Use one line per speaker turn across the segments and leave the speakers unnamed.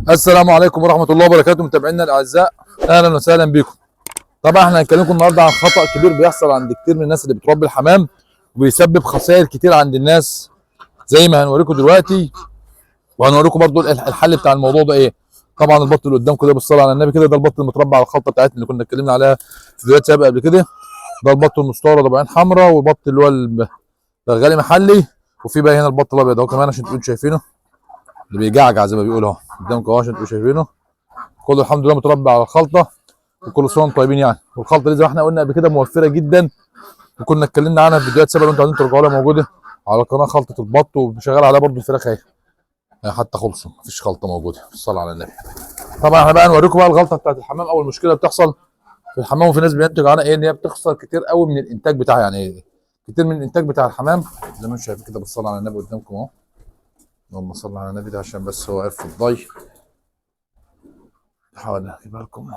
السلام عليكم ورحمة الله وبركاته متابعينا الأعزاء، أهلا وسهلا بكم. طبعا احنا هنكلمكم النهارده عن خطأ كبير بيحصل عند كتير من الناس اللي بتربي الحمام وبيسبب خسائر كتير عند الناس زي ما هنوريكم دلوقتي، وهنوريكم برضو الحل بتاع الموضوع ده ايه. طبعا البط اللي قدامكم ده بالصلاة على النبي كده، ده البط المتربى على الخلطة بتاعتنا اللي كنا اتكلمنا عليها في فيديوهات سابقة قبل كده. ده البط المستورد ابو عين حمراء، وبط اللي هو البرغالي محلي، وفي بقى هنا البط الابيض اهو كمان عشان تكونوا شايفينه، اللي بيجعجع زي ما بيقولوا اهو قدامكم اهو عشان تبقوا شايفينه. كله الحمد لله متربى على الخلطه، وكل سنه وانتم طيبين يعني. والخلطه دي زي ما احنا قلنا قبل كده موفره جدا، وكنا اتكلمنا عنها في فيديوهات سابقه، لو انتوا عايزين ترجعوا لها موجوده على القناه. خلطه البط وشغال عليها برضه الفراخ اهي، حتى خلصوا مفيش خلطه موجوده. الصلاه على النبي. طبعا احنا بقى نوريكم بقى الغلطه بتاعت الحمام. اول مشكله بتحصل في الحمام وفي ناس بينتج عنها ايه، ان هي بتخسر كتير قوي من الانتاج بتاعها. يعني إيه؟ كتير من الانتاج بتاع الحمام زي ما انتم شايفين كده بالصلاه على النبي قدامكم اهو. اللهم صل على النبي، ده عشان بس هو عرف الضي. حاول اجيبها لكم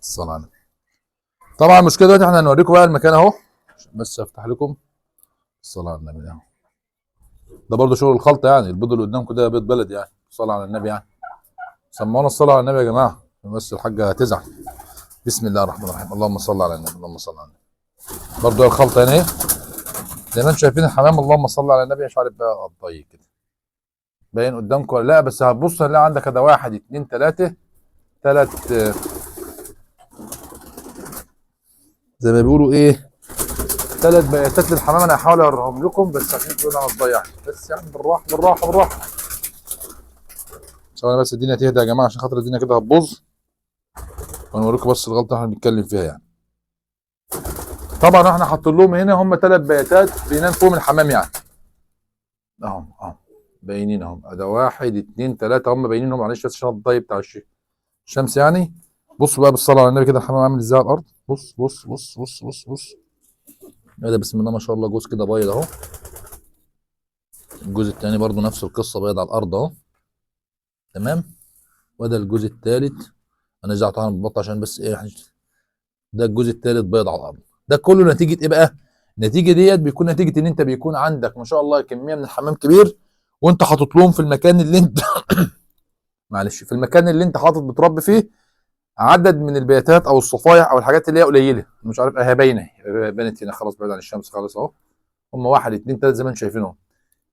الصلاة على النبي. طبعا المشكله دلوقتي احنا هنوريكم بقى المكان اهو، عشان بس افتح لكم الصلاة على النبي اهو. ده برضه شغل الخلطه يعني. البيض اللي قدامكم ده بيض بلدي يعني. الصلاة على النبي يعني. سمعونا الصلاة على النبي يا جماعه، بس الحاجه هتزعل. بسم الله الرحمن الرحيم، اللهم صل على النبي، اللهم صل على النبي. برضه الخلطه هنا اهي زي ما انتم شايفين الحمام. اللهم صل على النبي. مش عارف بقى الضي كده باين قدامكم ولا لا، بس هتبص هنلاقي عندك ده 1 2 3 زي ما بيقولوا ايه، 3 بياتات للحمام. انا هحاول اوريهم لكم بس عشان تقولوا انا هتضيع، بس يعني بالراحه بالراحه بالراحه. ثواني بس الدنيا تهدى يا جماعه، عشان خاطر الدنيا كده هتبوظ، ونوريكم بس الغلطه اللي احنا بنتكلم فيها يعني. طبعا احنا حاطين لهم هنا هم 3 بياتات بينام فيهم الحمام يعني. اهو باينين اهو، ده 1 2 3 هم باينين اهو. معلش بس عشان الضي بتاع الشمس يعني. بصوا بقى بالصلاه على النبي كده الحمام عامل ازاي على الارض. بص بص بص بص بص بص. ده بسم الله ما شاء الله جوز كده بيض اهو. الجزء الثاني برضو نفس القصه بيض على الارض اهو. تمام. وده الجزء الثالث. انا زعلت بالبط عشان بس ايه، ده الجزء الثالث بيض على الارض. ده كله نتيجه ايه بقى؟ النتيجه ديت بيكون نتيجه ان انت بيكون عندك ما شاء الله كميه من الحمام كبير، وانت حاطط لهم في المكان اللي انت معلش، في المكان اللي انت حاطط بتربي فيه عدد من البياتات او الصفايح او الحاجات اللي هي قليله. مش عارف اهي باينه، بانت هنا خلاص بعيد عن الشمس خالص اهو. هم 1 2 3 زي ما انتم شايفينهم.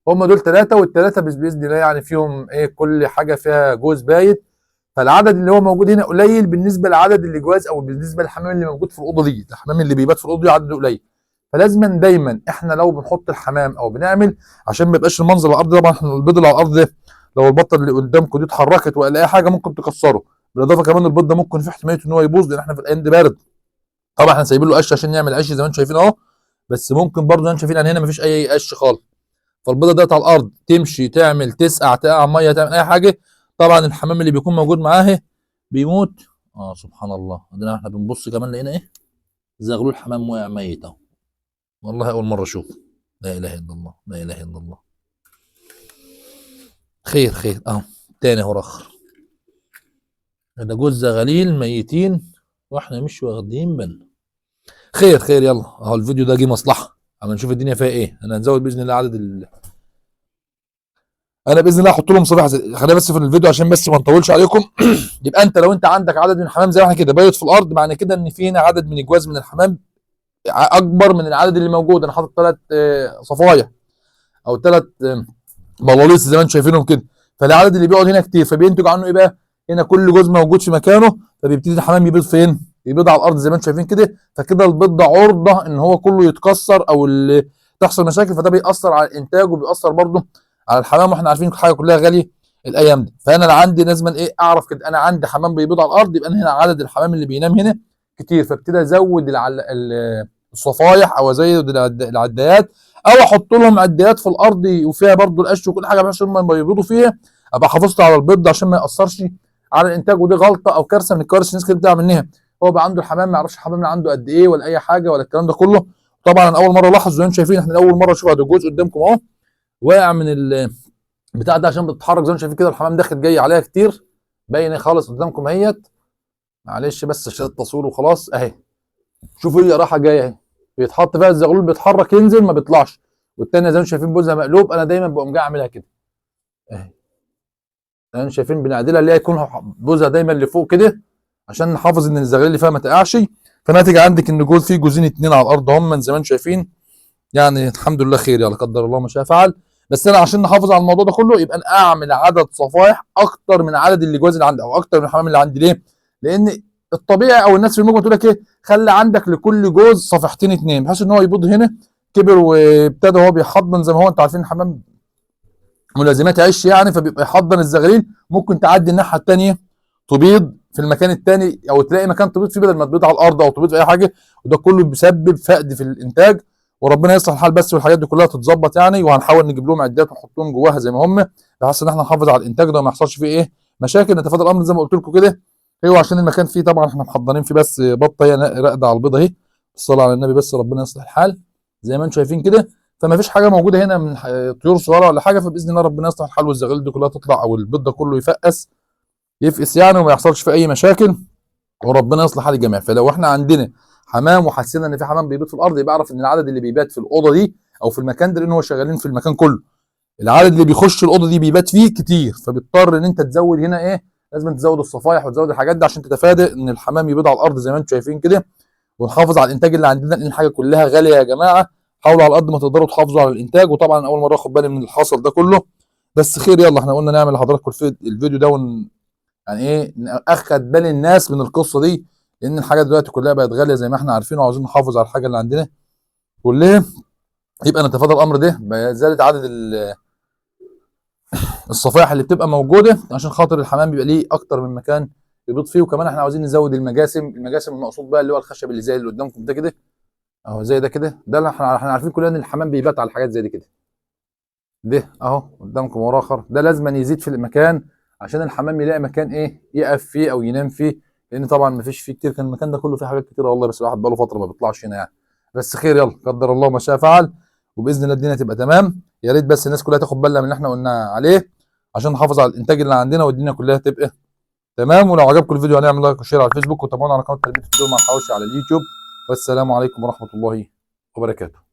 هم دول 3، والثلاثه باذن الله يعني فيهم ايه، كل حاجه فيها جوز بايت. فالعدد اللي هو موجود هنا قليل بالنسبه لعدد اللي جواز، او بالنسبه للحمام اللي موجود في الاوضه دي. الحمام اللي بيبات في الاوضه دي عدده قليل. فلازما دايما احنا لو بنحط الحمام او بنعمل، عشان ما يبقاش المنظر على الارض. طبعا احنا البيض اللي على الارض ده لو البطه اللي قدامكم دي اتحركت ولا اي حاجه ممكن تكسره. بالاضافه كمان البيض ده ممكن في احتماليه ان هو يبوظ، لان احنا في الايام دي بارد. طبعا احنا سايبين له قش عشان يعمل قش زي ما انتم شايفين اهو، بس ممكن برضه زي ما انتم شايفين هنا مفيش اي قش خالص. فالبيضه ديت على الارض تمشي تعمل تسقع تقع ميه تعمل اي حاجه، طبعا الحمام اللي بيكون موجود معاه بيموت. سبحان الله. عندنا احنا بنبص كمان لقينا ايه، زغلول الحمام وقع ميت اهو. والله اول مره اشوف. لا اله الا الله، لا اله الا الله. خير خير اهو. تاني اهو رخر. ده جوز زغاليل ميتين واحنا مش واخدين بالنا. خير خير يلا اهو. الفيديو ده جه مصلحه، اما نشوف الدنيا فيها ايه. انا هنزود باذن الله عدد انا باذن الله احط لهم صباح خلينا بس في الفيديو عشان بس ما نطولش عليكم. يبقى انت لو انت عندك عدد من الحمام زي ما احنا كده بايت في الارض، معنى كده ان في هنا عدد من الجواز من الحمام اكبر من العدد اللي موجود. انا حاطط 3 صفايح او 3 بلاليص زي ما انتم شايفينهم كده. فالعدد اللي بيقعد هنا كتير، فبينتج عنه ايه بقى؟ هنا كل جزء موجود في مكانه، فبيبتدي الحمام يبيض فين؟ يبيض على الارض زي ما انتم شايفين كده. فكده البيض ده عرضه ان هو كله يتكسر او اللي تحصل مشاكل، فده بيأثر على الانتاج وبيأثر برضه على الحمام. واحنا عارفين الحاجه كلها غاليه الايام دي. فانا اللي عندي لازما ايه، اعرف كده انا عندي حمام بيبيض على الارض، يبقى انا هنا عدد الحمام اللي بينام هنا كتير، فابتدي ازود الصفايح او ازود العدايات، او احط لهم عدايات في الارض وفيها برضو القش وكل حاجه بحيث هم يبيضوا فيها، ابقى حافظت على البيض عشان ما ياثرش على الانتاج. ودي غلطه او كارثه من الكوارث الناس كده بتعمل منها. هو بقى عنده الحمام ما يعرفش الحمام اللي عنده قد ايه ولا اي حاجه ولا الكلام ده كله. طبعا انا اول مره الاحظ زي ما انتم شايفين، احنا اول مره نشوف هذا الجزء قدامكم اهو واقع من البتاع ده عشان بتتحرك زي ما انتم شايفين كده. الحمام داخل جاي عليها كتير، باين خالص قدامكم اهيت. معلش بس عشان التصوير وخلاص اهي. شوفوا هي رايحه جايه اهي، بيتحط فيها الزغلول بيتحرك ينزل ما بيطلعش، والتانيه زي ما انتم شايفين بوزها مقلوب، انا دايما بقوم جاي اعملها كده اهي. يعني شايفين بنعدلها اللي هي يكون بوزها دايما لفوق كده عشان نحافظ ان الزغاليل اللي فيها ما تقعش. فناتج عندك ان جوز فيه جوزين اتنين على الارض هم زي ما انتم شايفين. يعني الحمد لله خير، يلا قدر الله ما شاء فعل. بس انا عشان نحافظ على الموضوع ده كله يبقى انا اعمل عدد صفائح اكتر من عدد اللي جواز اللي عندي او اكتر من الحمام اللي عندي. ليه؟ لان الطبيعي او الناس في المجمل تقول لك ايه، خلي عندك لكل جوز صفيحتين اتنين بحيث ان هو يبيض هنا كبر وابتدى هو بيحضن زي ما هو انت عارفين الحمام ملازمات عش يعني، فبيبقى يحضن الزغاليل. ممكن تعدي الناحيه الثانيه تبيض في المكان الثاني او تلاقي مكان تبيض فيه بدل ما تبيض على الارض او تبيض في اي حاجه، وده كله بيسبب فقد في الانتاج. وربنا يصلح الحال بس والحاجات دي كلها تتظبط يعني. وهنحاول نجيب لهم عدات ونحطهم جواها زي ما هم بحيث ان احنا نحافظ على الانتاج ده وما يحصلش فيه ايه مشاكل. نتفادى الامر زي ما قلت لكم كده. ايوه عشان المكان فيه طبعا احنا محضرين فيه بس بطه هي راقده على البيضه اهي. الصلاه على النبي بس ربنا يصلح الحال زي ما انتم شايفين كده. فما فيش حاجه موجوده هنا من طيور صغيره ولا حاجه، فباذن الله ربنا يصلح الحال والزغاليل دي كلها تطلع او البيض ده كله يفقس يعني وما يحصلش فيه اي مشاكل. وربنا يصلح حال الجميع. فلو احنا عندنا حمام وحسينا ان في حمام بيبيت في الارض يبقى اعرف ان العدد اللي بيبات في الاوضه دي او في المكان ده، لان هو شغالين في المكان كله، العدد اللي بيخش الاوضه دي بيبات فيه كتير، فبيضطر ان انت تزود هنا ايه، لازم تزود الصفايح وتزود الحاجات دي عشان تتفادى ان الحمام يبيض على الارض زي ما انتم شايفين كده. ونحافظ على الانتاج اللي عندنا لان الحاجه كلها غاليه يا جماعه. حاولوا على قد ما تقدروا تحافظوا على الانتاج. وطبعا اول مره اخد بالي من الحصل ده كله بس خير. يلا احنا قلنا نعمل لحضراتكم الفيديو ده يعني ايه اخد بالي الناس من القصه دي، لان الحاجه دلوقتي كلها بقت غاليه زي ما احنا عارفين وعاوزين نحافظ على الحاجه اللي عندنا كلها. يبقى نتفادى الامر ده بزياده عدد الصفائح اللي بتبقى موجوده عشان خاطر الحمام بيبقى ليه اكتر من مكان يبيض فيه. وكمان احنا عاوزين نزود المجاسم المقصود بقى اللي هو الخشب اللي زي اللي قدامكم ده كده اهو، زي ده كده. ده اللي احنا عارفين كلنا ان الحمام بيبات على حاجات زي دي كده. ده اهو قدامكم وراه اخر، ده لازم يزيد في المكان عشان الحمام يلاقي مكان ايه يقف فيه او ينام فيه. لان طبعا ما فيش فيه كتير، كان المكان ده كله فيه حاجات كتير والله، بس الواحد بقاله فتره ما بيطلعش هنا يعني. بس خير يلا قدر الله ما شاء فعل. وباذن الله الدنيا تبقى تمام. يا ريت بس الناس كلها تاخد بالها من اللي احنا قلنا عليه عشان نحافظ على الانتاج اللي عندنا والدنيا كلها تبقى تمام. ولو عجبكم الفيديو هنعمل لايك وشير على الفيسبوك وتابعونا على قناه تربيه الطيور مع الحواوشي على اليوتيوب. والسلام عليكم ورحمه الله وبركاته.